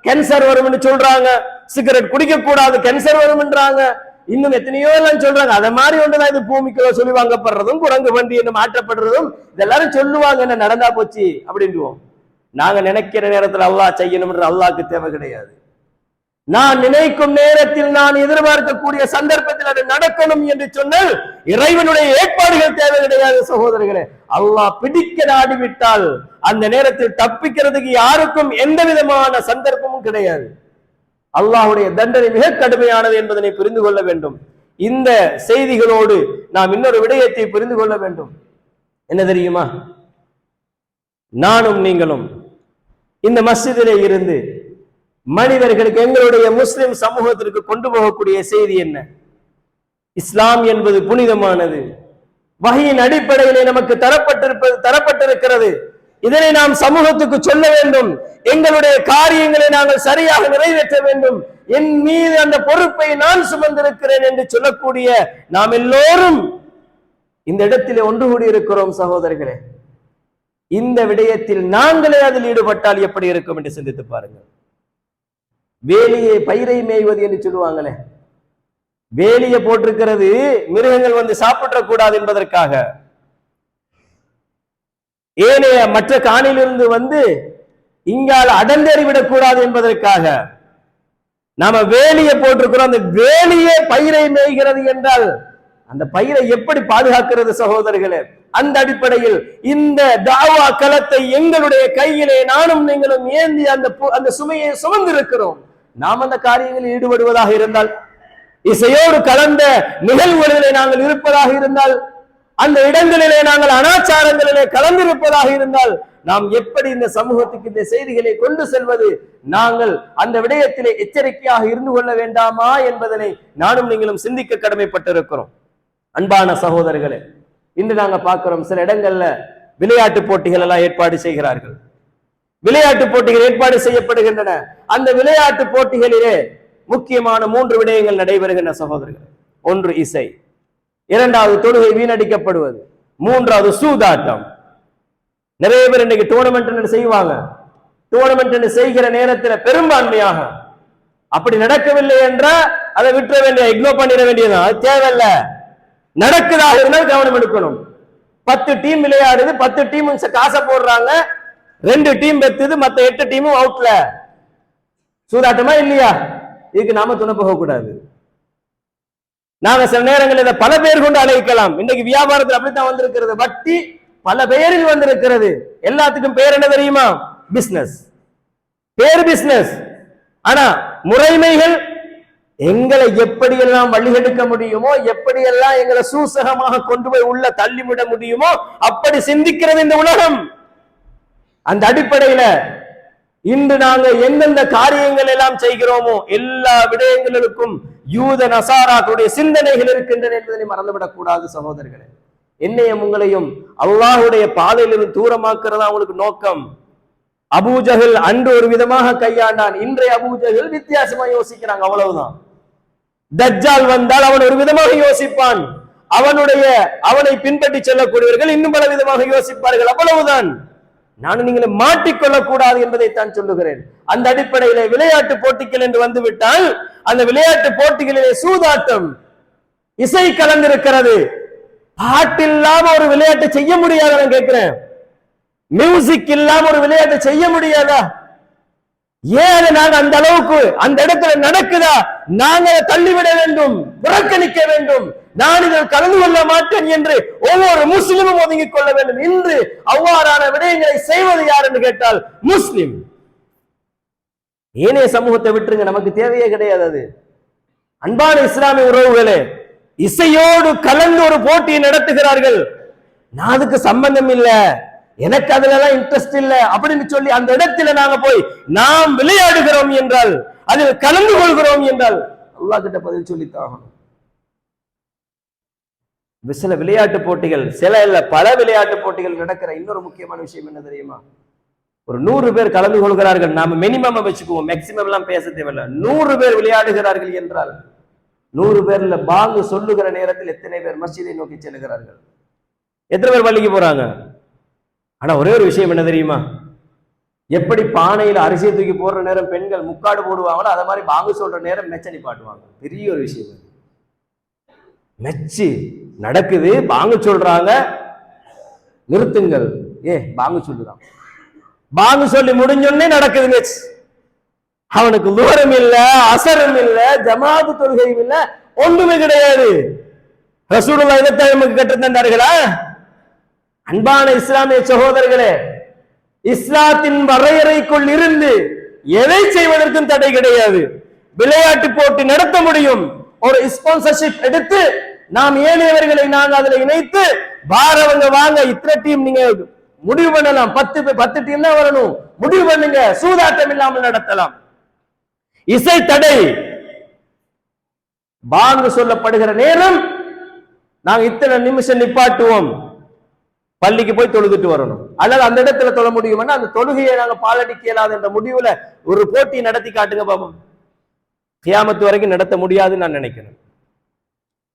கேன்சர் வரும் என்று சொல்றாங்க, சிகரெட் குடிக்க கூடாது கேன்சர் வரும் என்றாங்க, இன்னும் எத்தனையோ எல்லாம் சொல்றாங்க. அத மாதிரி ஒன்றுதான் இது பூமிக்குள்ள சொல்லி வாங்கப்படுறதும் குரங்கு வண்டி என்று மாற்றப்படுறதும் இதெல்லாரும் சொல்லுவாங்க. என்ன நடந்தா போச்சு அப்படின்டுவோம். நாங்க நினைக்கிற நேரத்தில் அல்லாஹ் செய்யணும் என்று அல்லாஹ்க்கு தேவை கிடையாது. நான் நினைக்கும் நேரத்தில் நான் எதிர்பார்க்கக்கூடிய சந்தர்ப்பத்தில் அது நடக்கணும் என்று சொன்னால் இறைவனுடைய ஏற்பாடுகள் தேவை கிடையாது சகோதரர்களே. அல்லாஹ் பிடிக்க நாடிவிட்டால் அந்த நேரத்தில் தப்பிக்கிறதுக்கு யாருக்கும் எந்த விதமான சந்தர்ப்பமும் கிடையாது. அல்லாஹ்வுடைய தண்டனை மிக கடுமையானது என்பதனை புரிந்து கொள்ள வேண்டும். இந்த செய்திகளோடு நாம் இன்னொரு விடயத்தை புரிந்து கொள்ள வேண்டும். என்ன தெரியுமா? நானும் நீங்களும் இந்த மஸ்ஜிதிலே இருந்து மனிதர்களுக்கு, எங்களுடைய முஸ்லிம் சமூகத்திற்கு கொண்டு போகக்கூடிய செய்தி என்ன? இஸ்லாம் என்பது புனிதமானது, வஹீயின் அடிப்படையிலே நமக்கு தரப்பட்டிருக்கிறது. இதனை நாம் சமூகத்துக்கு சொல்ல வேண்டும். எங்களுடைய காரியங்களை நாங்கள் சரியாக நிறைவேற்ற வேண்டும். என் மீது அந்த பொறுப்பை நான் சுமந்திருக்கிறேன் என்று சொல்லக்கூடிய நாம் எல்லோரும் இந்த இடத்திலே ஒன்று கூடி இருக்கிறோம் சகோதரர்களே. இந்த விடயத்தில் நாங்களே அதில் ஈடுபட்டால் எப்படி இருக்கும் என்று சிந்தித்து பாருங்கள். வேலியை பயிரை மேய்வது என்று சொல்லுவாங்களே, வேலியை போட்டிருக்கிறது மிருகங்கள் வந்து சாப்பிட கூடாது என்பதற்காக, ஏனைய மற்ற காணிலிருந்து வந்து இங்கால அடந்தேறிவிடக் கூடாது என்பதற்காக நாம வேலியை போட்டிருக்கிறோம். அந்த வேலியே பயிரை மேய்கிறது என்றால் அந்த பயிரை எப்படி பாதுகாக்கிறது சகோதரர்களே? அந்த அடிப்படையில் இந்த தாவா களத்தை எங்களுடைய கையிலே நானும் நீங்களும் ஏந்தி அந்த சுமையை சுமந்திருக்கிறோம். நாம் அந்த காரியங்களில் ஈடுபடுவதாக இருந்தால், இசையோடு கலந்த நிகழ்வுகளிலே நாங்கள் இருப்பதாக இருந்தால், அந்த இடங்களிலே நாங்கள் அனாச்சாரங்களிலே கலந்திருப்பதாக இருந்தால், நாம் எப்படி இந்த சமூகத்துக்கு இந்த செய்திகளை கொண்டு செல்வது? நாங்கள் அந்த விடயத்திலே எச்சரிக்கையாக இருந்து கொள்ள வேண்டாமா என்பதனை நானும் நீங்களும் சிந்திக்க கடமைப்பட்டிருக்கிறோம். அன்பான சகோதரர்களே, இன்று நாங்க பார்க்கிறோம் சில இடங்கள்ல விளையாட்டு போட்டிகள் எல்லாம் ஏற்பாடு செய்கிறார்கள். விளையாட்டு போட்டிகள் ஏற்பாடு செய்யப்படுகின்றன. அந்த விளையாட்டு போட்டிகளிலே முக்கியமான 3 விடயங்கள் நடைபெறுகின்றன சகோதரர்கள். ஒன்று இசை, இரண்டாவது தொழுகை வீணடிக்கப்படுவது, மூன்றாவது சூதாட்டம். நிறைய பேர் இன்னைக்கு டோர்னமெண்ட் செய்வாங்க. டோர்னமெண்ட் செய்கிற நேரத்தில் பெரும்பான்மையாக அப்படி நடக்கவில்லை என்றால் அதை விட்டுற வேண்டிய, இக்னோர் பண்ணிட வேண்டியதான், அது தேவையில்லை. நடக்குதாக இருந்தால் கவனம் எடுக்கணும். 10 டீம் விளையாடுது, 10 டீம் காசை போடுறாங்க, 2 டீம் பெத்துது, மத்த 8 டீமும் அவுட்ல. சூதாட்டமா இல்லையா? இதுக்கு நாம துணை போக கூடாது. நாங்க சில நேரங்களில் இதை பல பேர் கொண்டு அழைக்கலாம். இன்னைக்கு வியாபாரத்தில் அப்படித்தான் வந்திருக்கிறது. வட்டி பல பெயரில் வந்திருக்கிறது. எல்லாத்துக்கும் பேர் என்ன தெரியுமா? பிசினஸ். பேர் பிசினஸ். ஆனா முறைமைகள் எங்களை எப்படியெல்லாம் வழிகெடுக்க முடியுமோ, எப்படியெல்லாம் எங்களை சூசகமாக கொண்டு போய் உள்ள தள்ளிவிட முடியுமோ அப்படி சிந்திக்கிறது இந்த உலகம். அந்த அடிப்படையில இன்று நாங்கள் எந்தெந்த காரியங்கள் எல்லாம் செய்கிறோமோ எல்லா விடயங்களுக்கும் யூத நசாராக்களுடைய சிந்தனைகள் இருக்கின்றன என்பதை மறந்துவிடக் கூடாது அபூஜஹல் அன்று ஒரு விதமாக கையாண்டான், இன்றைய அபூஜஹல் வித்தியாசமா யோசிக்கிறாங்க, அவ்வளவுதான். தஜ்ஜால் வந்தால் அவன் ஒரு விதமாக யோசிப்பான், அவனை பின்பற்றி செல்லக்கூடியவர்கள் இன்னும் பல விதமாக யோசிப்பார்கள், அவ்வளவுதான். நான் நீங்களை மாட்டிக்கொள்ளக் கூடாது என்பதை தான் சொல்லுகிறேன். அந்த அடிப்படையிலே விளையாட்டு போட்டிகள் என்று வந்துவிட்டால் அந்த விளையாட்டு போட்டிகளிலே சூதாட்டம், இசை கலந்திருக்கிறது. பாட்டில்லாம ஒரு விளையாட்டு செய்ய முடியாத, நான் கேட்கிறேன், மியூசிக் இல்லாம ஒரு விளையாட்டு செய்ய முடியாதா? ஏன் நாங்க அந்த அளவுக்கு அந்த இடத்துல நடக்குதா? நாங்க தள்ளிவிட வேண்டும், புறக்கணிக்க வேண்டும், நான் இதில் கலந்து கொள்ள மாட்டேன் என்று ஒவ்வொரு முஸ்லிமும் ஒதுங்கிக் கொள்ள வேண்டும். இன்று அவ்வாறான விடயங்களை செய்வது யார் என்று கேட்டால் முஸ்லிம். ஏனைய சமூகத்தை விட்டுருங்க, நமக்கு தேவையே கிடையாது அது. அன்பான இஸ்லாமிய உறவுகளே, இசையோடு கலந்து ஒரு போட்டியை நடத்துகிறார்கள். நான் அதுக்கு சம்பந்தம் இல்ல, எனக்கு அதுல எல்லாம் இன்ட்ரெஸ்ட் இல்ல அப்படின்னு சொல்லி அந்த இடத்துல நாங்க போய் நாம் விளையாடுகிறோம் என்றால், அதில் கலந்து கொள்கிறோம் என்றால் அல்லாஹ் கிட்ட பதில் சொல்லித்தான். சில விளையாட்டு போட்டிகள், சில இல்ல பல விளையாட்டு போட்டிகள் நடக்கிற இன்னொரு முக்கியமான விஷயம் என்ன தெரியுமா? ஒரு 100 பேர் கலந்து கொள்கிறார்கள், நாம மினிமம் வச்சுக்குவோம், மேக்சிமம் எல்லாம் பேச தேவையில்லை. 100 பேர் விளையாடுகிறார்கள் என்றால் 100 பேர்ல பாங்கு சொல்லுகிற நேரத்தில் எத்தனை பேர் மஸ்ஜிதை நோக்கி செல்லுகிறார்கள்? எத்தனை பேர் பள்ளிக்கு போறாங்க? ஆனா ஒரே ஒரு விஷயம் என்ன தெரியுமா? எப்படி பானையில அரிசியை தூக்கி போடுற நேரம் பெண்கள் முக்காடு போடுவாங்களோ அத மாதிரி பாங்கு சொல்ற நேரம் மெச்சனி பாட்டுவாங்க. பெரிய ஒரு விஷயம். மெச்சு நடக்குது, பாங்கு சொல்றாங்க, நிறுத்துங்கள், பாங்கு சொல்லுதான். பாங்கு சொல்லி முடிஞ்சோடனே நடக்குது மெச். அவனுக்கு தூரம் இல்ல, அசரும் இல்ல, ஜமாத்து தொழுகையும் இல்ல, ஒன்றுமே கிடையாது. ரசூலுல்லாஹ் இதைத்தான் நமக்கு கற்றுத் தந்தார்களா? அன்பான இஸ்லாமிய சகோதரர்களே, இஸ்லாத்தின் வரையறைக்குள் இருந்து எதை செய்வதற்கும் தடை கிடையாது. விளையாட்டு போட்டி நடத்த முடியும். ஒரு ஸ்பான்சர்ஷிப் எடுத்து நாம் ஏனையவர்களை நாங்கள் அதில் இணைத்து வாரவங்க வாங்க, இத்தனை டீம் நீங்க முடிவு பண்ணலாம், 10 டீம் தான் வரணும், முடிவு பண்ணுங்க, சூதாட்டம் இல்லாமல் நடத்தலாம். இசை தடை. பாங்கு சொல்லப்படுகிற நேரம் நாங்க இத்தனை நிமிஷம் நிப்பாட்டுவோம், பள்ளிக்கு போய் தொழுதுட்டு வரணும். அல்லது அந்த இடத்துல தொழ முடியும்னா அந்த தொழுகையை நாங்க பாலடிக்க இயலாது என்ற முடிவுல ஒரு போட்டி நடத்தி காட்டுங்க பாப்போம். கியாமத்து வரைக்கும் நடத்த முடியாதுன்னு நான் நினைக்கிறேன்.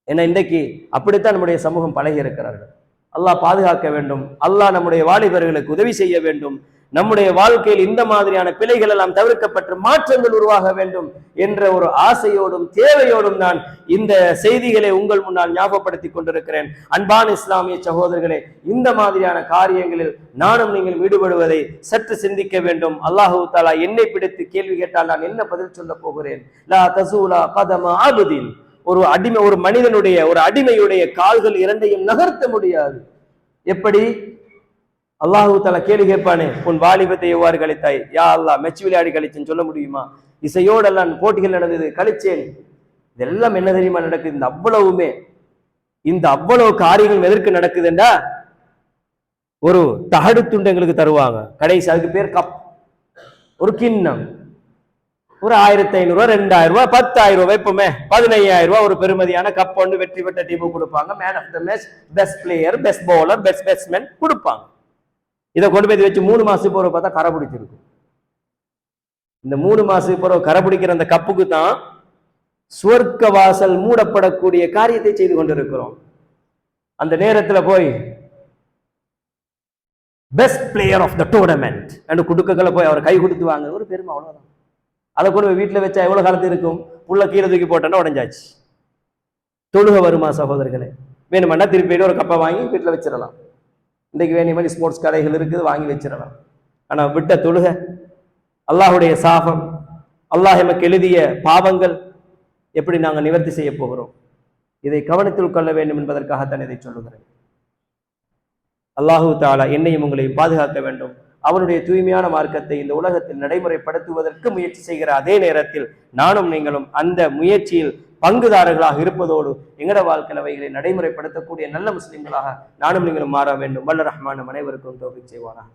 ஏன்னா இன்றைக்கு அப்படித்தான் நம்முடைய சமூகம் பழகி இருக்கிறார்கள். அல்லாஹ் பாதுகாக்க வேண்டும். அல்லாஹ் நம்முடைய வாலிபர்களுக்கு உதவி செய்ய வேண்டும். நம்முடைய வாழ்க்கையில் இந்த மாதிரியான பிழைகள் எல்லாம் தவிர்க்கப்பட்டு மாற்றங்கள் உருவாக வேண்டும் என்ற ஒரு ஆசையோடும் தேவையோடும் நான் இந்த செய்திகளை உங்கள் முன்னால் ஞாபகப்படுத்திக் கொண்டிருக்கிறேன். அன்பான இஸ்லாமிய சகோதரர்களே, இந்த மாதிரியான காரியங்களில் நானும் நீங்கள் ஈடுபடுவதை சற்று சிந்திக்க வேண்டும். அல்லாஹு தஆலா என்னை பிடித்து கேள்வி கேட்டால் நான் என்ன பதில் சொல்ல போகிறேன்? லா தஸூலா கதம அப்தின். ஒரு மனிதனுடைய, ஒரு அடிமையுடைய கால்கள் இரண்டையும் நகர்த்த முடியாது. எப்படி? அல்லாஹு தஆலா கேள்வி கேட்பானே, உன் வாலிபத்தை எவ்வாறு கழித்தாய்? யா அல்லாஹ், மெச்சு விளையாடி கழிச்சேன்னு சொல்ல முடியுமா? இசையோடெல்லாம் போட்டிகள் நடந்தது, கழிச்சேன். இதெல்லாம் என்ன தெரியுமா நடக்குது? இந்த அவ்வளவு காரியங்கள் எதற்கு நடக்குதுண்டா, ஒரு தகடு துண்டு எங்களுக்கு தருவாங்க கடைசி, அதுக்கு பேர் கப், ஒரு கிண்ணம், ஒரு 1500 ரூபாய், 2000 ரூபாய், 10,000 ரூபாய், வைப்போமே 15,000 ரூபாய் ஒரு பெருமதியான கப் ஒன்று வெற்றி பெற்ற டீமுக்கு கொடுப்பாங்க. Man of the match, best player, best bowler, best batsman கொடுப்பாங்க. இதை கொண்டு போய் வச்சு 3 மாசத்துக்கு போற பார்த்தா கரை பிடிச்சிருக்கும். இந்த 3 மாசத்துக்கு போற கரை பிடிக்கிற அந்த கப்புக்கு தான் சுவர்க்க வாசல் மூடப்படக்கூடிய காரியத்தை செய்து கொண்டிருக்கிறோம். அந்த நேரத்துல போய் best player of the tournament என்று குடுக்கல போய் அவர் கை கொடுத்து வாங்க, ஒரு பெருமை, அவ்வளவுதான். அதை கொண்டு போய் வீட்டுல வச்சா எவ்வளவு காலத்து இருக்கும்? புள்ள கீழே தூக்கி போட்டோன்னா உடஞ்சாச்சு. தொழுக வருமா சகோதரர்களே? வேணுமெண்டா திருப்பி ஒரு கப்பை வாங்கி வீட்டுல வச்சிடலாம். இன்றைக்கு வேண்டிய மாதிரி ஸ்போர்ட்ஸ் கடைகள் இருக்குது, வாங்கி வச்சிடலாம். ஆனா விட்ட தொழுக, அல்லாஹுடைய சாபம், அல்லாஹ் எமக்கு எழுதிய பாவங்கள் எப்படி நாங்கள் நிவர்த்தி செய்ய போகிறோம்? இதை கவனத்தில் கொள்ள வேண்டும் என்பதற்காகத்தான் இதை சொல்லுகிறேன். அல்லாஹு தஆலா என்னையும் உங்களையும் பாதுகாக்க வேண்டும். அவனுடைய தூய்மையான மார்க்கத்தை இந்த உலகத்தில் நடைமுறைப்படுத்துவதற்கு முயற்சி செய்கிற அதே நேரத்தில் நானும் நீங்களும் அந்த முயற்சியில் பங்குதாரர்களாக இருப்பதோடு எங்கட வாழ்க்கையில் அவைகளை நடைமுறைப்படுத்தக்கூடிய நல்ல முஸ்லிம்களாக நானும் நீங்களும் மாற வேண்டும். வல்ல ரஹ்மான் அனைவருக்கும் தௌஃபீக் செய்வானாக.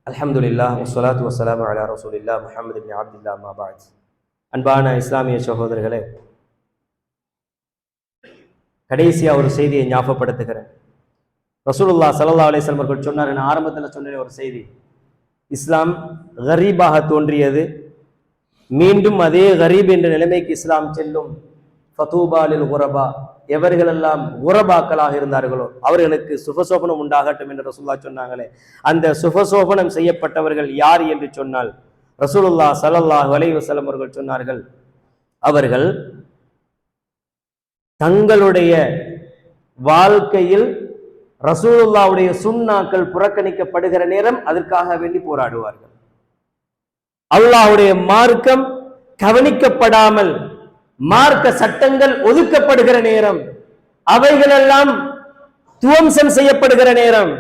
அல்ஹம்துலில்லாஹ் வஸ்ஸலாத்து வஸ்ஸலாமு அலா ரசூலில்லாஹ் முஹம்மது இப்னு அப்துல்லாஹ் அம்மா பஅத். அன்பான இஸ்லாமிய சகோதரர்களே, கடைசியா ஒரு செய்தியை ஞாபகப்படுத்துகிறேன். ரசூலுல்லாஹ் ஸல்லல்லாஹு அலைஹி வஸல்லம் அவர்கள் சொன்னார், நான் ஆரம்பத்தில் சொன்ன ஒரு செய்தி, இஸ்லாம் கரீபாக தோன்றியது, மீண்டும் அதே கரீப் என்ற நிலைமைக்கு இஸ்லாம் செல்லும். ஃபதூபா லில் குரபா, எவர்களெல்லாம் குரபாக்களாக இருந்தார்களோ அவர்களுக்கு சுபசோபனம் உண்டாகட்டும் என்று ரசூலுல்லாஹ் சொன்னாங்களே, அந்த சுபசோபனம் செய்யப்பட்டவர்கள் யார் என்று சொன்னால் ரசூலுல்லாஹ் ஸல்லல்லாஹு அலைஹி வஸல்லம் அவர்கள் சொன்னார்கள், அவர்கள் தங்களுடைய வாழ்க்கையில் ரசூலுல்லாஹ்வுடைய சுன்னாக்கள் புறக்கணிக்கப்படுகிற நேரம் அதற்காக வேண்டி போராடுவார்கள். அல்லாஹ்வுடைய மார்க்கம் கவனிக்கப்படாமல் மார்க்க சட்டங்கள் ஒதுக்கப்படுகிற நேரம், அவைகளெல்லாம் துவம்சம் செய்யப்படுகிற நேரம்,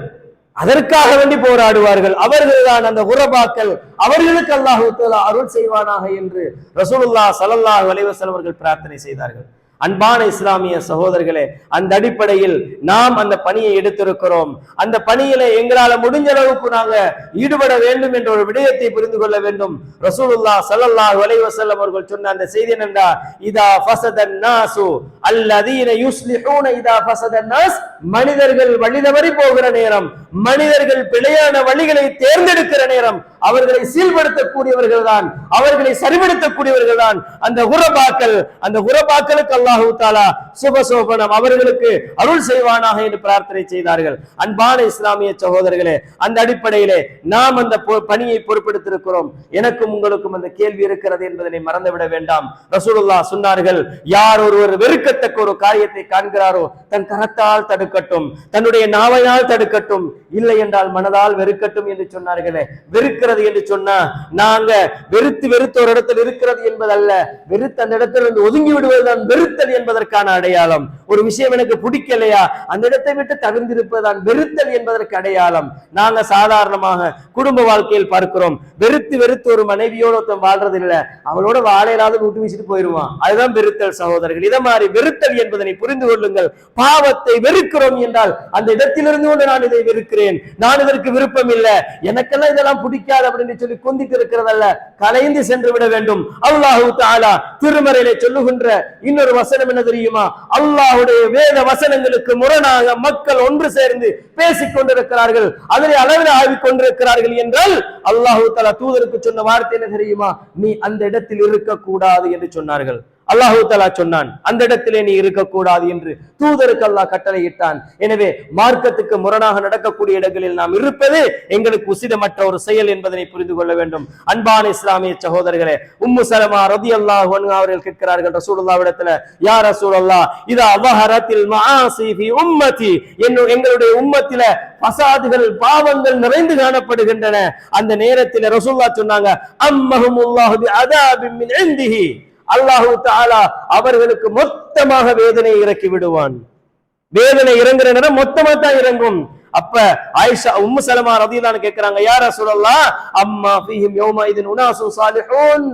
அதற்காக வேண்டி போராடுவார்கள். அவர்கள்தான் அந்த குரபாக்கள், அவர்களுக்கு அல்லாஹ் தஆலா அருள் செய்வானாக என்று ரசூலுல்லாஹ் ஸல்லல்லாஹு அலைஹி வஸல்லம் அவர்கள் பிரார்த்தனை செய்தார்கள். அன்பான இஸ்லாமிய சகோதரர்களே, அந்த அடிப்படையில் நாம் அந்த பணியை எடுத்திருக்கிறோம். அந்த பணியில எங்களால முடிஞ்ச அளவுக்கு நாங்க ஈடுபட வேண்டும் என்ற ஒரு விடயத்தை புரிந்து கொள்ள வேண்டும். ரசூலுல்லாஹ் ஸல்லல்லாஹு அலைஹி வஸல்லம் அவர்கள் சொன்ன அந்த செய்தி என்னென்றா, இதா ஃபஸதன் நாசு அல்லதீன யுஸ்லிஹூன இதா ஃபஸதன் நாஸ், மனிதர்கள் வழிதவறி போகிற நேரம், மனிதர்கள் பிழையான வழிகளை தேர்ந்தெடுக்கிற நேரம், அவர்களை சீர்படுத்தக்கூடியவர்கள் தான், அவர்களை சரிபடுத்தக்கூடியவர்கள் தான் அந்த குரபாக்கள். அந்த குரபாக்களுக்கு அல்லாஹு தஆலா சுபசோபனம் அவர்களுக்கு அருள் செய்வானாக என்று பிரார்த்தனை செய்தார்கள். அன்பான இஸ்லாமிய சகோதரர்களே, அந்த அடிப்படையிலே நாம் அந்த பணியை பொறுப்பெடுத்திருக்கிறோம். எனக்கும் உங்களுக்கும் அந்த கேள்வி இருக்கிறது என்பதனை மறந்துவிட வேண்டாம். ரசூலுல்லாஹ் சொன்னார்கள், யார் ஒருவர் வெறுக்கத்தக்க ஒரு காரியத்தை காண்கிறாரோ தன் கரத்தால் தடுக்கட்டும், தன்னுடைய நாவையால் தடுக்கட்டும், இல்லை என்றால் மனதால் வெறுக்கட்டும் என்று சொன்னார்களே. வெறுக்கிறது என்று சொன்னா நாங்க வெறுத்து ஒரு இடத்தில் இருக்கிறது என்பதல்ல, வெறுத்து அந்த இடத்திலிருந்து ஒதுங்கி விடுவதுதான் வெறுத்தல் என்பதற்கான அடையாளம். ஒரு விஷயம் எனக்கு பிடிக்கலையா, அந்த இடத்தை விட்டு தகுந்திருப்பதுதான் வெறுத்தல் என்பதற்கு அடையாளம். நாங்க சாதாரணமாக குடும்ப வாழ்க்கையில் பார்க்கிறோம், வெறுத்து ஒரு மனைவியோட வாழ்றது இல்ல, அவளோட வாழையிலாவது விட்டு வீசிட்டு போயிருவான், அதுதான் வெறுத்தல் சகோதரர்கள். இதை மாதிரி வெறுத்தல் என்பதனை புரிந்து கொள்ளுங்கள். பாவத்தை வெறுக்கிறோம் என்றால் அந்த இடத்திலிருந்து கொண்டு நான் இதை வெறுக்கிறேன், நான் இதற்கு விருப்பம் இல்லை, எனக்கெல்லாம் இதெல்லாம் பிடிக்காது அப்படின்னு சொல்லி கொந்திட்டு இருக்கிறதல்ல, கலைந்து சென்று விட வேண்டும். அல்லாஹு தஆலா திருமறையிலே சொல்லுகின்ற இன்னொரு வசனம் என்ன தெரியுமா? அல்லாஹ்வுடைய வேத வசனங்களுக்கு முரணாக மக்கள் ஒன்று சேர்ந்து பேசிக் கொண்டிருக்கிறார்கள், அதனை அளவில் ஆய்வு கொண்டிருக்கிறார்கள் என்றால் அல்லாஹு தஆலா தூதருக்கு சொன்ன வார்த்தை என்ன தெரியுமா? நீ அந்த இடத்தில் இருக்கக்கூடாது என்று சொன்னார்கள். அல்லாஹு தஆலா சொன்னான், அந்த இடத்திலே நீ இருக்கக்கூடாது என்று தூதருக்கு அல்லாஹ் கட்டளையிட்டான். எனவே மார்க்கத்துக்கு முரணாக நடக்கக்கூடிய இடங்களில் நாம் இருப்பது எங்களுக்கு உசிதமற்ற ஒரு செயல் என்பதனை புரிந்து கொள்ள வேண்டும். அன்பான இஸ்லாமிய சகோதரர்களே, உம்மு சலமா ரலியல்லாஹு அன்ஹா அவர்கள் கேட்கிறார்கள் ரசூலுல்லாஹ்விடத்துல, யா ரசூலல்லாஹ், இதா வஹரத்தில் மஆசி ஃபி உம்மதி, எங்களுடைய உம்மத்தில ஃபசாதுகள் பாவங்கள் நிறைந்து காணப்படுகின்றன. அந்த நேரத்தில் ரசூலுல்லாஹ் சொன்னாங்க, அம்மஹுமுல்லாஹு பிஅதாபின் மின் இன்திஹி, அல்லாஹு தஆலா அவர்களுக்கு மொத்தமாக வேதனை இறக்கி விடுவான். வேதனை இறங்குற நேரம் மொத்தமா தான் இறங்கும். அப்ப ஆயிஷா உம்மு சலமா ரலியல்லாஹு அன்ஹா கேக்குறாங்க, யா ரசூலல்லாஹ், அம்மா ஃபீஹிம் யௌமைதின் உனாசு சாலிஹூன்,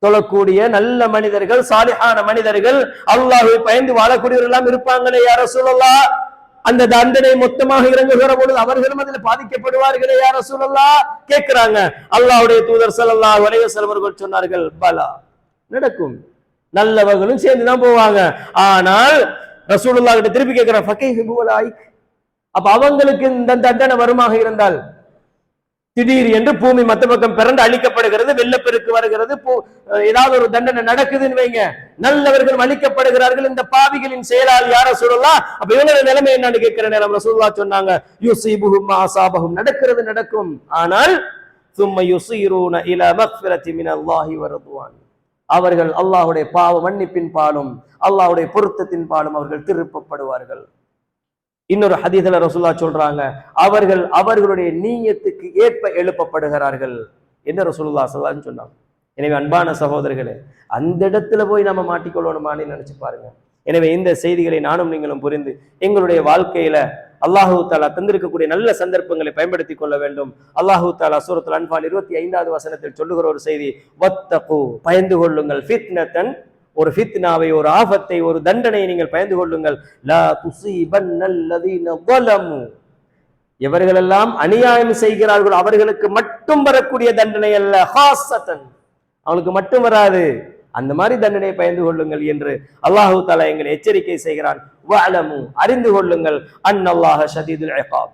தொழக்கூடிய நல்ல மனிதர்கள், சாலிஹான மனிதர்கள், அல்லாஹ்வை பயந்து வாழக்கூடியவர்கள் எல்லாம் இருப்பாங்களே யா ரசூலல்லாஹ், அந்த தண்டனை மொத்தமாக இறங்குகிற பொழுது அவர்களும் அதில் பாதிக்கப்படுவார்களே யா ரசூலல்லாஹ் கேட்கிறாங்க. அல்லாஹ்வுடைய தூதர் ஸல்லல்லாஹு அலைஹி வஸல்லம் அவர்கள் சொன்னார்கள், பலா, நடக்கும், நல்லவர்களும் சேர்ந்துதான் போவாங்க. ஆனால் ரசூலுல்லாஹ் கிட்ட திருப்பி கேட்கிறார், ஃபகைஃப பிஉலாயிக், அப்ப அவங்களுக்கு இந்த தண்டனை வருமாக இருந்தால், திடீர் என்று பூமி மத்த பக்கம் பிறந்து அழிக்கப்படுகிறது, வெள்ளப்பெருக்கு வருகிறது, ஏதாவது ஒரு தண்டனை நடக்குதுன்னு வைங்க, நல்லவர்கள் அழிக்கப்படுகிறார்கள், இந்த பாவிகளின் செயலால் யார சொல்லலாம், அப்ப இவங்களோட நிலைமை என்னன்னு கேட்கிற நேரம் ரசூலுல்லாஹ் சொன்னாங்க, யுஸீபுஹும் மா அஸாபஹும், நடக்கிறது நடக்கும், ஆனால் சும்ம யுஸீரூன இலா மக்ஃபிரத்தி மினல்லாஹி வ ரிضவான், அவர்கள் அல்லாஹ்வுடைய பாவ மன்னிப்பின் பாலும் அல்லாஹ்வுடைய பொருத்தத்தின் பாலும் அவர்கள் திருப்பப்படுவார்கள். இன்னொரு ஹதீஸ்ல ரசூலுல்லாஹ் சொல்றாங்க, அவர்கள் அவர்களுடைய நீயத்துக்கு ஏற்ப எழுப்பப்படுகிறார்கள் என்று ரசூலுல்லாஹ் ஸல்லல்லாஹு அலைஹி வஸல்லம் சொன்னாங்க. எனவே அன்பான சகோதரர்களே, அந்த இடத்துல போய் நம்ம மாட்டிக்கொள்ளணுமான்னு நினைச்சு பாருங்க. எனவே இந்த செய்திகளை நானும் நீங்களும் புரிந்து எங்களுடைய வாழ்க்கையில அல்லாஹு தஆலா தந்திருக்கக்கூடிய நல்ல சந்தர்ப்பங்களை பயன்படுத்திக் கொள்ள வேண்டும். அல்லாஹு தஆலா சூரத்துல் அன்ஃபால் 25வது வசனத்தில் சொல்லுகிற ஒரு செய்தி, வத்தகு, பயந்து கொள்ளுங்கள், ஃபித்னத்தன், ஒரு ஃபித்னாவை, ஒரு ஆபத்தை, ஒரு தண்டனையை நீங்கள் பயந்து கொள்ளுங்கள், லா துஸீபன்னல்லதீன ஸலமு, எவர்களெல்லாம் அநியாயம் செய்கிறார்களோ அவர்களுக்கு மட்டும் வரக்கூடிய தண்டனை அல்ல, ஹாஸத்தன், அவங்களுக்கு மட்டும் வராது, அந்த மாதிரி தண்டனையை பயந்து கொள்ளுங்கள் என்று அல்லாஹு தஆலா எங்களை எச்சரிக்கை செய்கிறான். வஅலமு, அறிந்து கொள்ளுங்கள், அன்னல்லாஹ ஷதீதுல் இகாப்,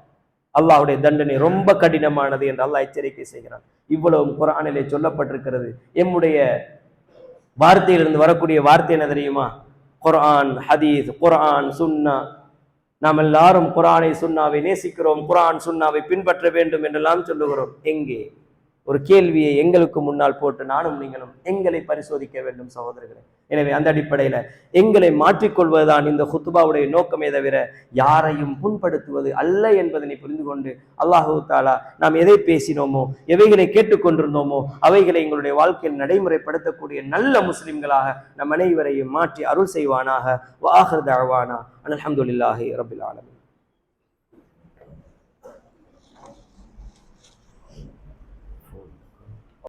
அல்லாஹ்வுடைய தண்டனை ரொம்ப கடினமானது என்று அல்லாஹ் எச்சரிக்கை செய்கிறான். இவ்வளவும் குர்ஆனிலே சொல்லப்பட்டிருக்கிறது. எம்முடைய வார்த்தையிலிருந்து வரக்கூடிய வார்த்தை என்ன தெரியுமா? குர்ஆன், ஹதீஸ், குர்ஆன், சுன்னா. நாம் எல்லாரும் குர்ஆனை சுன்னாவை நேசிக்கிறோம், குர்ஆன் சுன்னாவை பின்பற்ற வேண்டும் என்றெல்லாம் சொல்லுகிறோம். எங்கே? ஒரு கேள்வியை எங்களுக்கு முன்னால் போட்டு நானும் நீங்களும் எங்களை பரிசோதிக்க வேண்டும் சகோதரர்களே. எனவே அந்த அடிப்படையில எங்களை மாற்றிக்கொள்வதுதான் இந்த ஹுத்பாவுடைய நோக்கமே தவிர யாரையும் புண்படுத்துவது அல்ல என்பதனை புரிந்து கொண்டு அல்லாஹு தஆலா நாம் எதை பேசினோமோ, எவைகளை கேட்டுக்கொண்டிருந்தோமோ அவைகளை எங்களுடைய வாழ்க்கையில் நடைமுறைப்படுத்தக்கூடிய நல்ல முஸ்லிம்களாக நம் அனைவரையும் மாற்றி அருள் செய்வானாக. வ ஆகிரு தஅவானா அல்ஹம்துலில்லாஹி ரப்பில் ஆலமீன்.